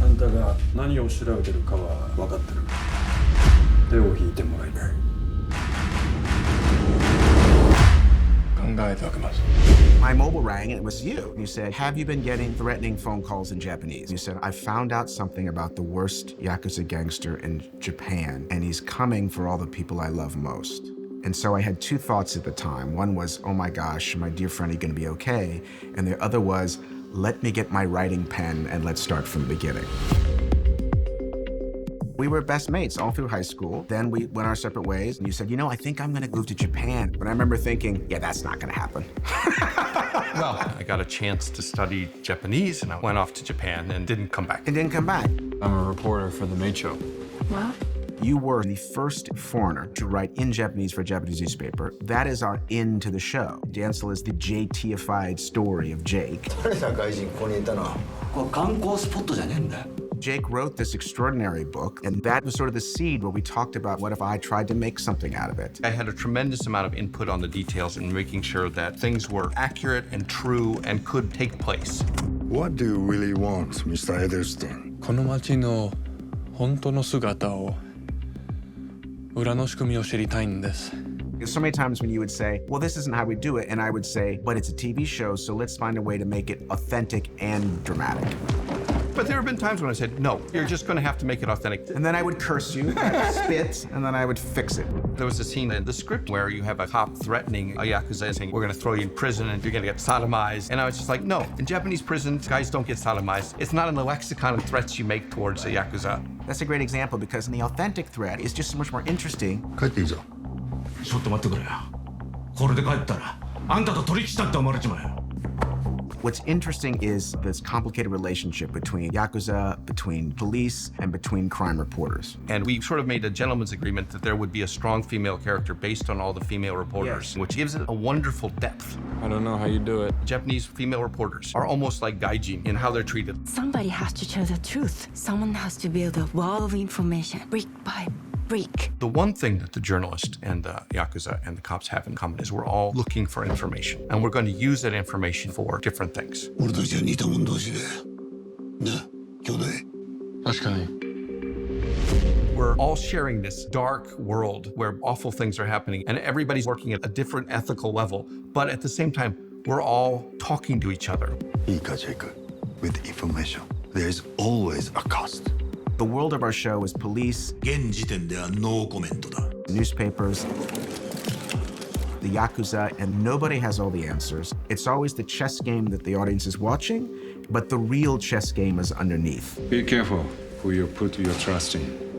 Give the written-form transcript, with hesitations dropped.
あんたが何を調べてるかは分かってる。手を引いてもらいたい。考えておきます。 My mobile rang and it was you. You said, have you been getting threatening phone calls in Japanese? You said, I found out something about the worst Yakuza gangster in Japan, and he's coming for all the people I love most. And so I had two thoughts at the time. One was, oh my gosh, my dear friend, are you gonna be okay? And the other was, let me get my writing pen and let's start from the beginning. We were best mates all through high school. Then we went our separate ways, and you said, you know, I think I'm gonna move to Japan. But I remember thinking, yeah, that's not gonna happen. Well, I got a chance to study Japanese, and I went off to Japan and didn't come back. And didn't come back. I'm a reporter for the mucho. What? You were the first foreigner to write in Japanese for a Japanese newspaper. That is our in to the show. Dancel is the JT-ified story of Jake. Jake wrote this extraordinary book, and that was sort of the seed where we talked about what if I tried to make something out of it. I had a tremendous amount of input on the details and making sure that things were accurate and true and could take place. What do you really want, Mr. Adelstein? この街の本当の姿を、裏の仕組みを知りたいんです。 So many times when you would say, well, this isn't how we do it, and I would say, but it's a TV show, so let's find a way to make it authentic and dramatic. But there have been times when I said, no, you're just going to have to make it authentic. And then I would curse you, I'd spit, and then I would fix it. There was a scene in the script where you have a cop threatening a Yakuza saying, we're going to throw you in prison and you're going to get sodomized. And I was just like, no, in Japanese prisons, guys don't get sodomized. It's not in the lexicon of threats you make towards a Yakuza. That's a great example because the authentic threat is just so much more interesting. 帰っていいぞ。ちょっと待ってくれよ。これで帰ったら、あんたと取引したって思われちまうよ。 What's interesting is this complicated relationship between Yakuza, between police, and between crime reporters. And we sort of made a gentleman's agreement that there would be a strong female character based on all the female reporters, Yes. which gives it a wonderful depth. I don't know how you do it. Japanese female reporters are almost like gaijin in how they're treated. Somebody has to tell the truth. Someone has to build a wall of information, brick by brick. The one thing that the journalist and the Yakuza and the cops have in common is we're all looking for information, and we're going to use that information for different things. 俺たちは似た者同士で。な、兄弟。確かに。 We're all sharing this dark world where awful things are happening, and everybody's working at a different ethical level, but at the same time, we're all talking to each other. いいか、ジェイク。With information, there is always a cost. The world of our show is police, 現時点ではノーコメントだ。 newspapers, the Yakuza, and nobody has all the answers. It's always the chess game that the audience is watching, but the real chess game is underneath. Be careful who you put your trust in.